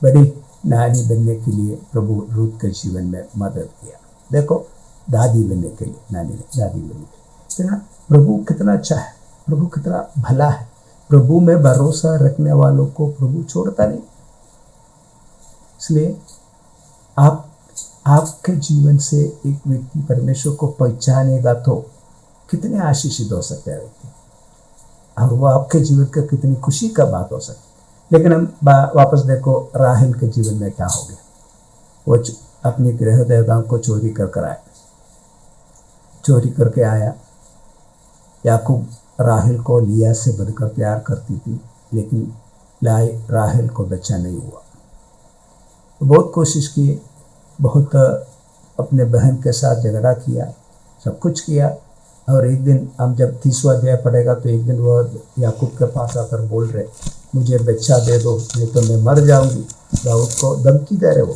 E: बड़ी नानी बनने के लिए प्रभु रूत के जीवन में मदद किया। देखो, दादी बनने के लिए, नानी ने दादी बनने के लिए। प्रभु कितना अच्छा है, प्रभु कितना भला है। प्रभु में भरोसा रखने वालों को प्रभु छोड़ता नहीं। इसलिए आपके जीवन से एक व्यक्ति परमेश्वर को पहचानेगा तो कितने आशीषित हो सकते हैं व्यक्ति, और वो आपके जीवन का कितनी खुशी का बात हो सकती है। लेकिन हम वापस देखो, राहेल के जीवन में क्या हो गया। वो अपनी गृह देवताओं को चोरी कर आया, चोरी करके आया। याकूब राहेल को लिया से बढ़कर प्यार करती थी, लेकिन राहेल को बच्चा नहीं हुआ। बहुत कोशिश की, बहुत अपने बहन के साथ झगड़ा किया, सब कुछ किया। और एक दिन हम जब 30वां अध्याय पढ़ेगा तो एक दिन वो याकूब के पास आकर बोल रहे, मुझे बच्चा दे दो नहीं तो मैं मर जाऊंगी। दाऊद को धमकी दे रहे वो।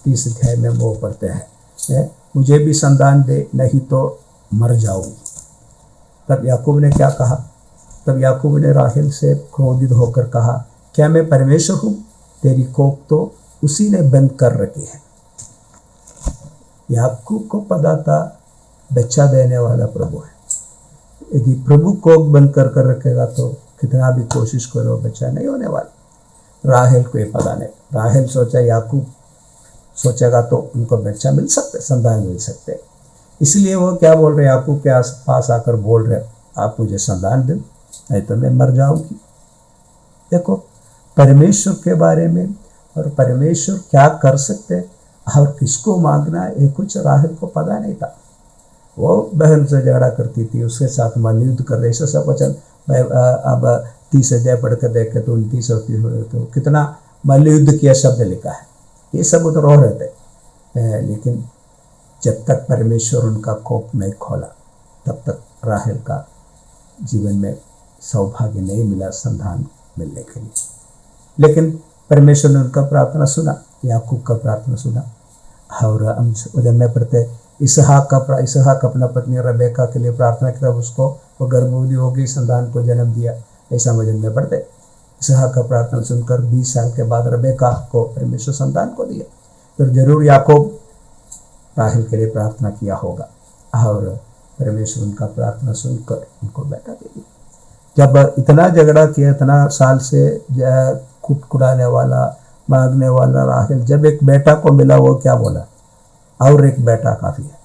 E: 30 अध्याय में वो पढ़ते हैं, मुझे भी संतान दे नहीं तो मर जाऊंगी। तब याकूब ने क्या कहा? तब याकूब ने राहेल से क्रोधित होकर कहा, क्या मैं परमेश्वर हूँ? तेरी कोख तो उसी ने बंद कर रखी है। याकूब को पता था बच्चा देने वाला प्रभु है। यदि प्रभु कोख बंद कर रखेगा तो कितना भी कोशिश करो बच्चा नहीं होने वाला। राहेल को ये पता नहीं। राहेल सोचा याकूब सोचेगा तो उनको बच्चा मिल सकते, संतान मिल सकते। इसलिए वो क्या बोल रहे, याकूब के पास आकर बोल रहे, आप मुझे संतान दें नहीं तो मैं मर जाऊंगी। देखो, परमेश्वर के बारे में और परमेश्वर क्या कर सकते और किसको मांगना, ये कुछ राहेल को पता नहीं था। वो बहन से झगड़ा करती थी, उसके साथ मल्लयुद्ध कर रही, ऐसा सब वचन अब 30 अध्याय पढ़ कर देखे तो 29 और 30 तो कितना मल्लयुद्ध किया शब्द लिखा है। ये सब उधर हो रहे थे, लेकिन जब तक परमेश्वर उनका कोख नहीं खोला तब तक राहेल का जीवन में सौभाग्य नहीं मिला संतान मिलने के लिए। लेकिन परमेश्वर ने उनका प्रार्थना सुना, याकूब का प्रार्थना सुना। और हम उधर में पढ़ते इसहाक अपना पत्नी रबेका के लिए प्रार्थना किया, उसको वो गर्भवती हो गई, संतान को जन्म दिया। ऐसा वजन में पढ़ते इसहाक का प्रार्थना सुनकर 20 साल के बाद रबेका को परमेश्वर संतान को दिया। तो जरूर याकूब राहेल के लिए प्रार्थना किया होगा और परमेश्वर उनका प्रार्थना सुनकर उनको बेटा दे दिया। जब इतना झगड़ा किया, इतना साल से कुटकुटाने वाला, मांगने वाला राहेल, जब एक बेटा को मिला वो क्या बोला, और एक बेटा काफी है।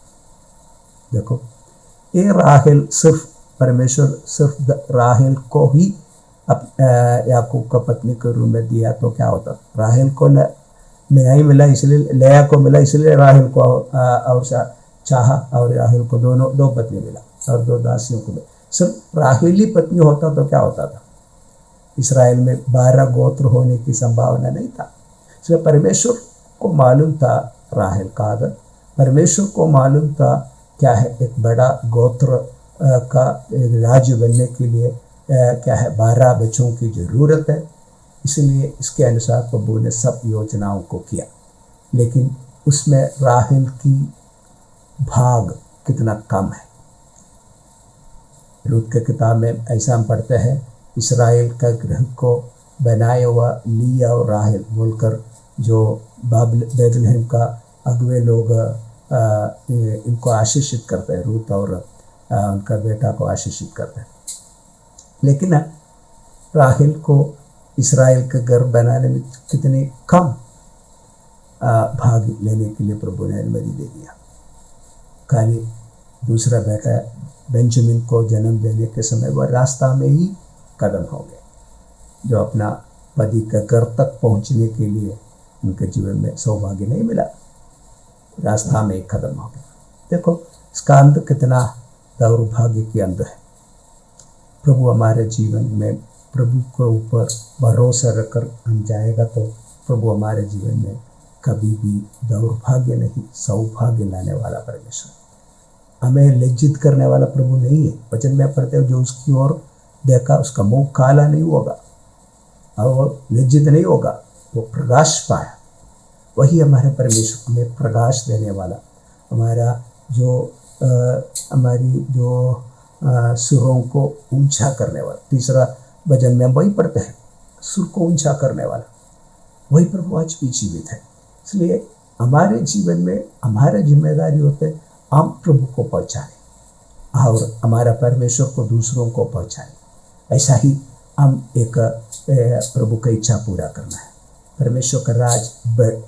E: देखो, ये राहेल सिर्फ परमेश्वर सिर्फ राहेल को ही याकूब का पत्नी के रूप में दिया तो क्या होता। राहेल को नहीं मिला, इसलिए लेया को मिला, इसलिए राहेल को और चाहा, और राहेल को दो पत्नी मिला और 2 दासियों को मिला। सिर्फ राहेल ही पत्नी होता तो क्या होता था। इसराइल में 12 गोत्र होने की संभावना नहीं था। इसलिए परमेश्वर को मालूम था राहेल का आदर, परमेश्वर को मालूम था क्या है एक बड़ा गोत्र का राज्य बनने के लिए क्या है 12 बच्चों की ज़रूरत है। इसलिए इसके अनुसार प्रभु ने सब योजनाओं को किया, लेकिन उसमें राहेल की भाग कितना कम है। रूत के किताब में ऐसा हम पढ़ते हैं, इसराइल का गृह को बनाए हुआ लिया और राहेल बोलकर जो बैतलहम का अगुवे लोग इनको आशीषित करते हैं, रूत और उनका बेटा को आशीषित करते हैं। लेकिन राहेल को इस्राएल का गर्भ बनाने में कितने कम भाग लेने के लिए प्रभु ने अनुमति दे दिया। खाली दूसरा बेटा बेंजामिन को जन्म देने के समय वह रास्ता में ही खत्म हो गए, जो अपना पति का घर तक पहुंचने के लिए उनके जीवन में सौभाग्य नहीं मिला, रास्ता में ही खत्म हो गया। देखो इसका अंत कितना दौर्भाग्य की अंत है। प्रभु हमारे जीवन में प्रभु के ऊपर भरोसा रखकर हम जाएगा तो प्रभु हमारे जीवन में कभी भी दौर्भाग्य नहीं, सौभाग्य लाने वाला परमेश्वर, हमें लज्जित करने वाला प्रभु नहीं है। वचन में पढ़ते हो, जो उसकी ओर देखा उसका मुंह काला नहीं होगा और लज्जित नहीं होगा, वो प्रकाश पाया। वही हमारे परमेश्वर हमें प्रकाश देने वाला, हमारा जो हमारी जो सुरों को ऊंचा करने वाला। तीसरा भजन में हम वही पढ़ते हैं, सुर को ऊंचा करने वाला वही प्रभु आज भी जीवित है। इसलिए हमारे जीवन में हमारे जिम्मेदारी होते हैं हम प्रभु को पहचानें और हमारा परमेश्वर को दूसरों को पहचानें। ऐसा ही हम एक प्रभु का इच्छा पूरा करना है, परमेश्वर का राज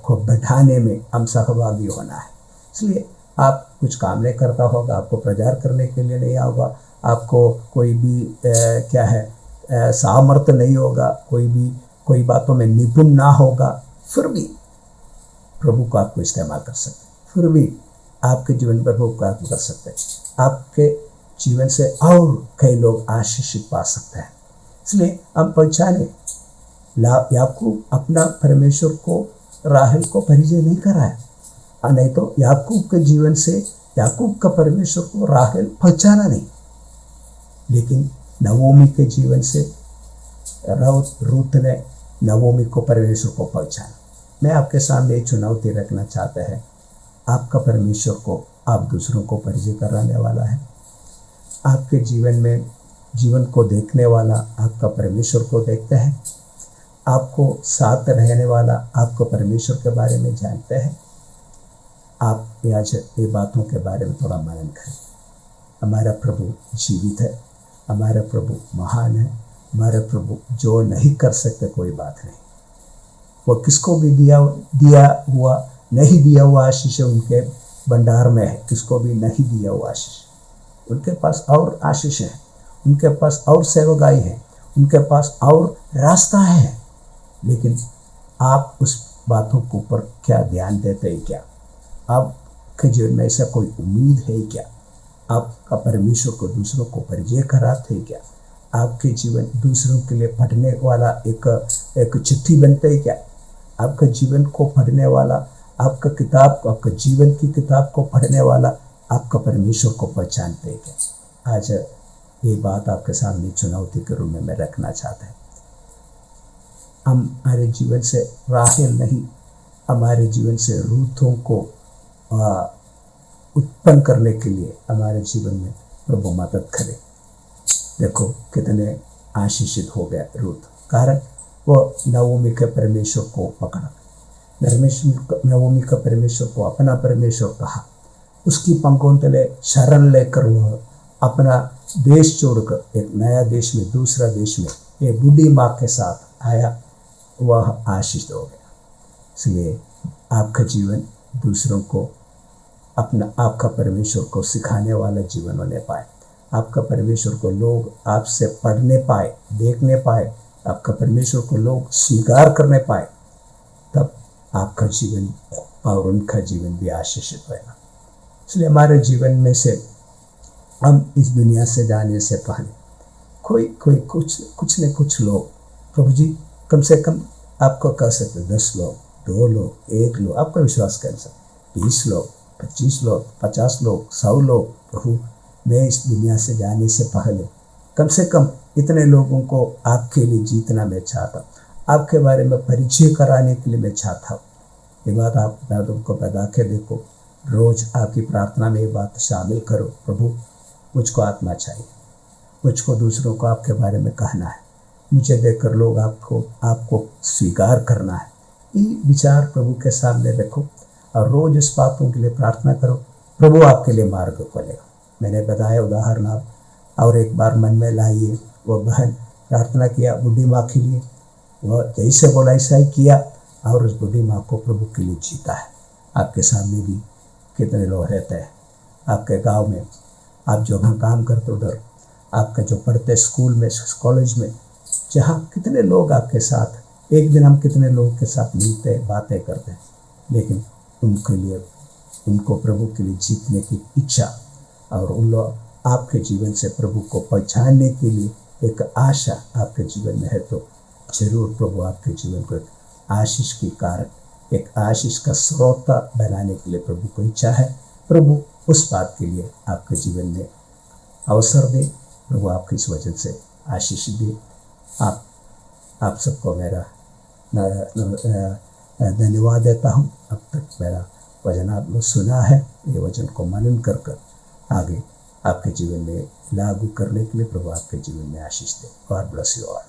E: को बढ़ाने में हम सहभागी होना है। इसलिए आप कुछ काम नहीं करता होगा, आपको प्रचार करने के लिए नहीं होगा, आपको कोई भी सामर्थ्य नहीं होगा, कोई बातों में निपुण ना होगा, फिर भी प्रभु को आपको इस्तेमाल कर सकते हैं, फिर भी आपके जीवन पर प्रभु को आप कर सकते हैं, आपके जीवन से और कई लोग आशीषित पा सकते हैं। इसलिए हम पहचाने याकूब अपना परमेश्वर को राहेल को परिचय नहीं कराया, नहीं तो याकूब के जीवन से याकूब का परमेश्वर को राहेल पहचाना नहीं, लेकिन नवोमी के जीवन से रूत ने नवोमी को परमेश्वर को पहचाना। मैं आपके सामने एक चुनौती रखना चाहता है, आपका परमेश्वर को आप दूसरों को परिचय कराने वाला है। आपके जीवन में जीवन को देखने वाला आपका परमेश्वर को देखते हैं, आपको साथ रहने वाला आपको परमेश्वर के बारे में जानते हैं। आप आज ये बातों के बारे में थोड़ा मनन करें। हमारा प्रभु जीवित है, हमारा प्रभु महान है, हमारा प्रभु जो नहीं कर सकते कोई बात नहीं, वो किसको भी दिया हुआ नहीं दिया हुआ आशीष उनके भंडार में है, किसको भी नहीं दिया हुआ आशीष उनके पास और आशीष है, उनके पास और सेवकाई है, उनके पास और रास्ता है। लेकिन आप उस बातों के ऊपर क्या ध्यान देते हैं? क्या आपके जीवन में ऐसा कोई उम्मीद है क्या? आपका परमेश्वर को दूसरों को परिचय कराते हैं क्या? आपके जीवन दूसरों के लिए पढ़ने वाला एक चिट्ठी बनते है क्या? आपका जीवन को पढ़ने वाला, आपका जीवन की किताब को पढ़ने वाला आपका परमेश्वर को पहचानते हैं क्या? आज ये बात आपके सामने चुनौती के रूप में मैं रखना चाहता है। हमारे जीवन से राहेल नहीं, हमारे जीवन से रूतों को उत्पन्न करने के लिए हमारे जीवन में प्रभु मदद करे। देखो कितने आशीषित हो गया रूत, कारण वो नवोमी के परमेश्वर को पकड़ा, नवोमी का परमेश्वर को अपना परमेश्वर कहा, उसकी पंखों तले शरण लेकर वह अपना देश छोड़कर एक नया देश में, दूसरा देश में एक बूढ़ी माँ के साथ आया, वह आशीष हो गया। इसलिए आपका जीवन दूसरों को आपका परमेश्वर को सिखाने वाला जीवन होने पाए, आपका परमेश्वर को लोग आपसे पढ़ने पाए, देखने पाए, आपका परमेश्वर को लोग स्वीकार करने पाए, तब आपका जीवन और उनका जीवन भी आशीषित होगा। इसलिए हमारे जीवन में से हम इस दुनिया से जाने से पहले कोई कुछ न कुछ लोग, प्रभु जी कम से कम आपको कह सकते 10 लोग, 2 लोग, 1 लोग, आपका विश्वास कर सकते 20 लोग, 25 लोग, 50 लोग, 100 लोग, प्रभु मैं इस दुनिया से जाने से पहले कम से कम इतने लोगों को आपके लिए जीतना मैं चाहता हूँ, आपके बारे में परिचय कराने के लिए मैं चाहता हूँ। ये बात आप दादों को बता के देखो, रोज आपकी प्रार्थना में ये बात शामिल करो, प्रभु मुझको आत्मा चाहिए, मुझको दूसरों को आपके बारे में कहना है, मुझे देखकर लोग आपको स्वीकार करना है। ये विचार प्रभु के सामने रखो और रोज इस बातों के लिए प्रार्थना करो, प्रभु आपके लिए मार्ग खोलेगा, मैंने बताया उदाहरण आप और एक बार मन में लाइए। वो बहन प्रार्थना किया बुढ़ी माँ के लिए, वह जैसे बोला ऐसा ही किया और उस बुढ़ी माँ को प्रभु के लिए जीता है। आपके सामने भी कितने लोग रहते हैं आपके गांव में, आप जो हम काम करते उधर, आपका जो पढ़ते स्कूल में कॉलेज में, जहाँ कितने लोग आपके साथ, एक दिन हम कितने लोगों के साथ मिलते बातें करते हैं, लेकिन उनके लिए, उनको प्रभु के लिए जीतने की इच्छा और उन लोग आपके जीवन से प्रभु को पहचानने के लिए एक आशा आपके जीवन में है, तो जरूर प्रभु आपके जीवन को एक आशीष की कारण, एक आशीष का स्रोत बनाने के लिए प्रभु को इच्छा है। प्रभु उस बात के लिए आपके जीवन में अवसर दे, प्रभु आपकी इस वजह से आशीष दे। आप सबको मेरा धन्यवाद देता हूँ। अब तक मेरा वचन आपने सुना है, ये वचन को मनन कर आगे आपके जीवन में लागू करने के लिए प्रभु आपके जीवन में आशीष दे। God bless you all.